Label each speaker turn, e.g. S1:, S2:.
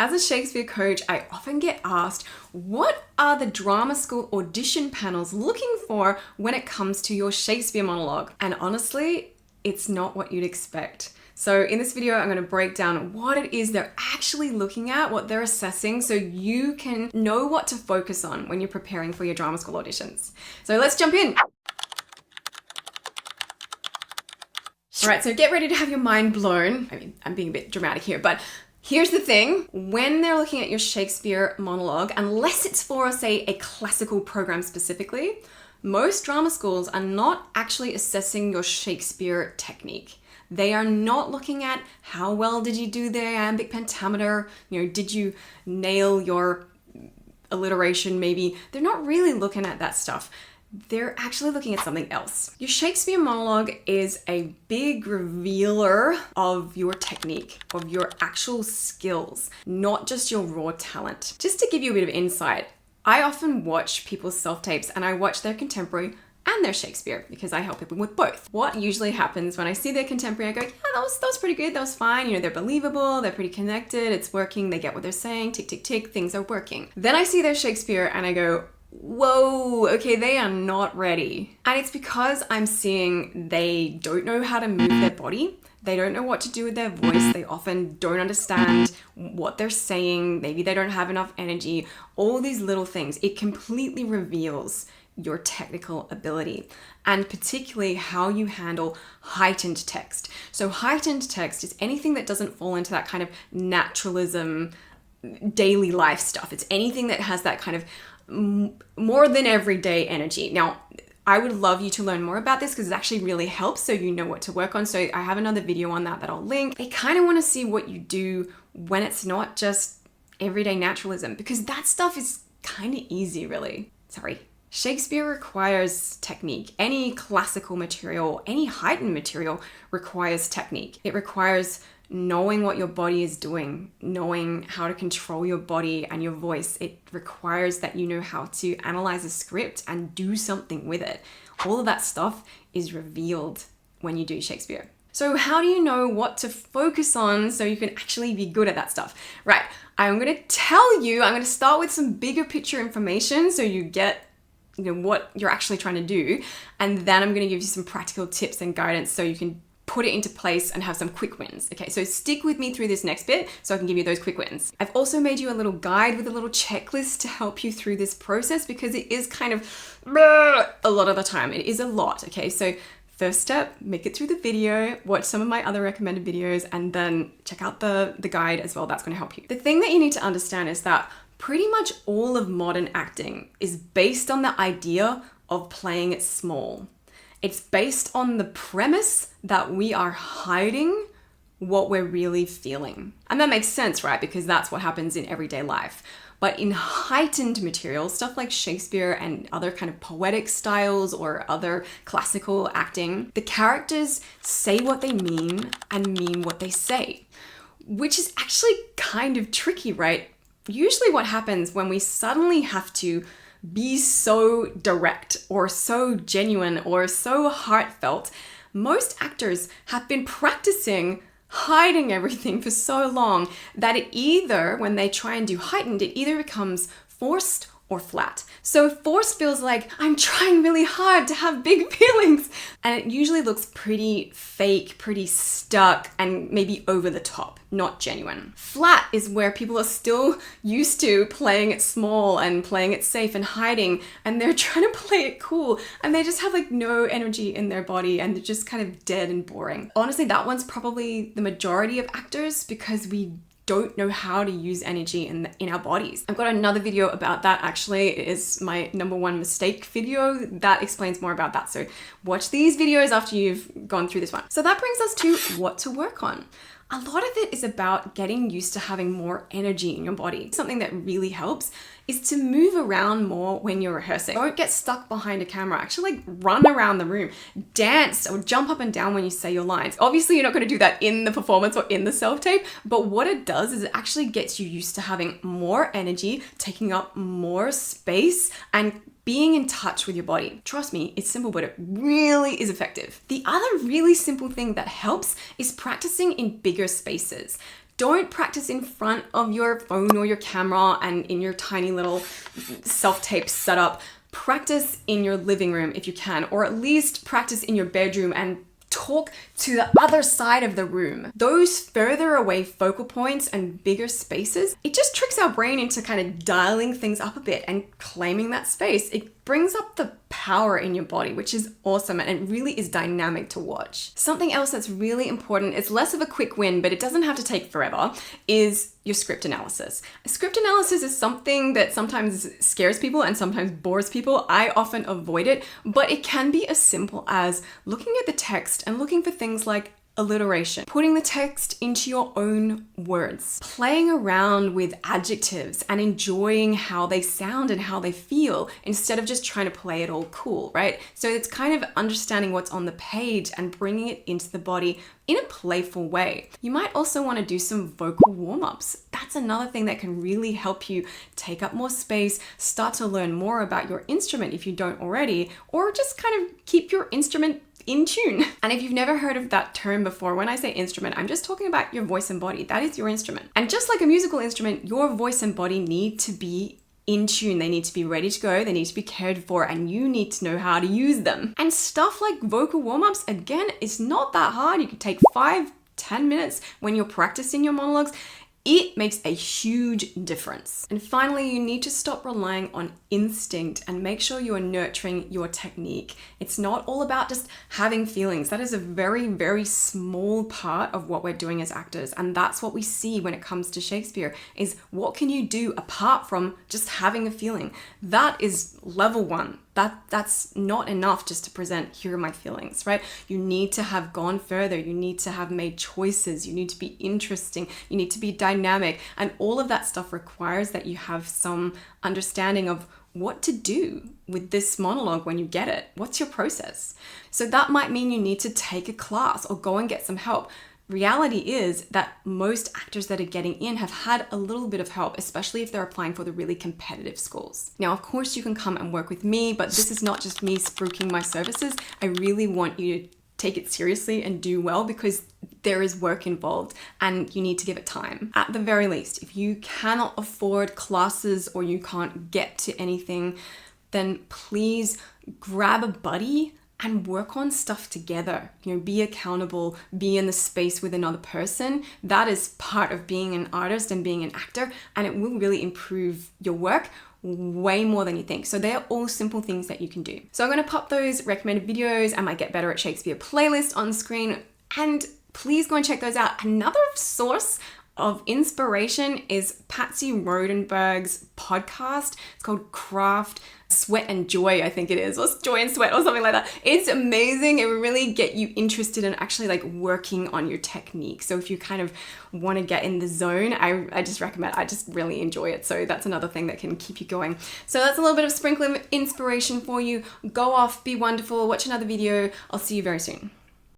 S1: As a Shakespeare coach, I often get asked, what are the drama school audition panels looking for when it comes to your Shakespeare monologue? And honestly, it's not what you'd expect. So in this video, I'm going to break down what it is they're actually looking at, what they're assessing, so you can know what to focus on when you're preparing for your drama school auditions. So let's jump in. All right, so get ready to have your mind blown. I mean, I'm being a bit dramatic here, but here's the thing. When they're looking at your Shakespeare monologue, unless it's for, say, a classical program specifically, most drama schools are not actually assessing your Shakespeare technique. They are not looking at how well did you do the iambic pentameter, did you nail your alliteration maybe? They're not really looking at that stuff. They're actually looking at something else. Your Shakespeare monologue is a big revealer of your technique, of your actual skills, not just your raw talent. Just to give you a bit of insight, I often watch people's self-tapes and I watch their contemporary and their Shakespeare because I help people with both. What usually happens when I see their contemporary, I go, yeah, that was pretty good, that was fine. They're believable, they're pretty connected, it's working, they get what they're saying, tick, tick, tick, things are working. Then I see their Shakespeare and I go, whoa, okay, they are not ready. And it's because I'm seeing they don't know how to move their body. They don't know what to do with their voice. They often don't understand what they're saying. Maybe they don't have enough energy. All these little things. It completely reveals your technical ability and particularly how you handle heightened text. So heightened text is anything that doesn't fall into that kind of naturalism, daily life stuff. It's anything that has that kind of more than everyday energy. Now, I would love you to learn more about this because it actually really helps so you know what to work on. So I have another video on that I'll link. I kind of want to see what you do when it's not just everyday naturalism because that stuff is kind of easy, really. Sorry. Shakespeare requires technique. Any classical material, any heightened material requires technique. It requires knowing what your body is doing, knowing how to control your body and your voice. It requires that you know how to analyze a script and do something with it. All of that stuff is revealed when you do Shakespeare. So how do you know what to focus on so you can actually be good at that stuff? Right, I'm going to tell you, I'm going to start with some bigger picture information so you get what you're actually trying to do. And then I'm going to give you some practical tips and guidance so you can put it into place and have some quick wins. Okay, so stick with me through this next bit so I can give you those quick wins. I've also made you a little guide with a little checklist to help you through this process because it is kind of a lot of the time. It is a lot, okay? So first step, make it through the video, watch some of my other recommended videos, and then check out the guide as well. That's going to help you. The thing that you need to understand is that pretty much all of modern acting is based on the idea of playing it small. It's based on the premise that we are hiding what we're really feeling. And that makes sense, right? Because that's what happens in everyday life. But in heightened material, stuff like Shakespeare and other kind of poetic styles or other classical acting, the characters say what they mean and mean what they say, which is actually kind of tricky, right? Usually what happens when we suddenly have to be so direct or so genuine or so heartfelt, most actors have been practicing hiding everything for so long that it either, when they try and do heightened, it either becomes forced or flat. So forced feels like I'm trying really hard to have big feelings, and it usually looks pretty fake, pretty stuck, and maybe over the top, not genuine. Flat is where people are still used to playing it small and playing it safe and hiding, and they're trying to play it cool, and they just have like no energy in their body, and they're just kind of dead and boring. Honestly, that one's probably the majority of actors because we don't know how to use energy in our bodies. I've got another video about that actually. It is my #1 mistake video that explains more about that. So watch these videos after you've gone through this one. So that brings us to what to work on. A lot of it is about getting used to having more energy in your body. Something that really helps is to move around more when you're rehearsing. Don't get stuck behind a camera. Actually, like run around the room, dance or jump up and down when you say your lines. Obviously, you're not going to do that in the performance or in the self-tape, but what it does is it actually gets you used to having more energy, taking up more space, and being in touch with your body. Trust me, it's simple, but it really is effective. The other really simple thing that helps is practicing in bigger spaces. Don't practice in front of your phone or your camera and in your tiny little self-tape setup. Practice in your living room if you can, or at least practice in your bedroom and talk to the other side of the room. Those further away focal points and bigger spaces, it just tricks our brain into kind of dialing things up a bit and claiming that space. It brings up the power in your body, which is awesome, and it really is dynamic to watch. Something else that's really important, it's less of a quick win, but it doesn't have to take forever, is your script analysis. Script analysis is something that sometimes scares people and sometimes bores people. I often avoid it, but it can be as simple as looking at the text and looking for things like alliteration, putting the text into your own words, playing around with adjectives and enjoying how they sound and how they feel instead of just trying to play it all cool, right? So it's kind of understanding what's on the page and bringing it into the body in a playful way. You might also want to do some vocal warm-ups. That's another thing that can really help you take up more space, start to learn more about your instrument if you don't already, or just kind of keep your instrument in tune. And if you've never heard of that term before, when I say instrument, I'm just talking about your voice and body. That is your instrument. And just like a musical instrument, your voice and body need to be in tune. They need to be ready to go. They need to be cared for, and you need to know how to use them. And stuff like vocal warm-ups, again, it's not that hard. You can take 5-10 minutes when you're practicing your monologues. It makes a huge difference. And finally, you need to stop relying on instinct and make sure you are nurturing your technique. It's not all about just having feelings. That is a very, very small part of what we're doing as actors. And that's what we see when it comes to Shakespeare, is what can you do apart from just having a feeling? That is level one. That's not enough just to present, here are my feelings, right? You need to have gone further. You need to have made choices. You need to be interesting. You need to be dynamic. And all of that stuff requires that you have some understanding of what to do with this monologue when you get it. What's your process? So that might mean you need to take a class or go and get some help. Reality is that most actors that are getting in have had a little bit of help, especially if they're applying for the really competitive schools. Now, of course, you can come and work with me, but this is not just me spruiking my services. I really want you to take it seriously and do well, because there is work involved and you need to give it time. At the very least, if you cannot afford classes or you can't get to anything, then please grab a buddy and work on stuff together. You know, be accountable, be in the space with another person. That is part of being an artist and being an actor, and it will really improve your work way more than you think. So they're all simple things that you can do. So I'm gonna pop those recommended videos and my Get Better at Shakespeare playlist on screen, and please go and check those out. Another source of inspiration is Patsy Rodenberg's podcast. It's called Craft, Sweat and Joy, I think it is, or Joy and Sweat or something like that. It's amazing. It will really get you interested in actually like working on your technique. So if you kind of want to get in the zone, I just recommend, I just really enjoy it. So that's another thing that can keep you going. So that's a little bit of sprinkling inspiration for you. Go off, be wonderful, watch another video. I'll see you very soon.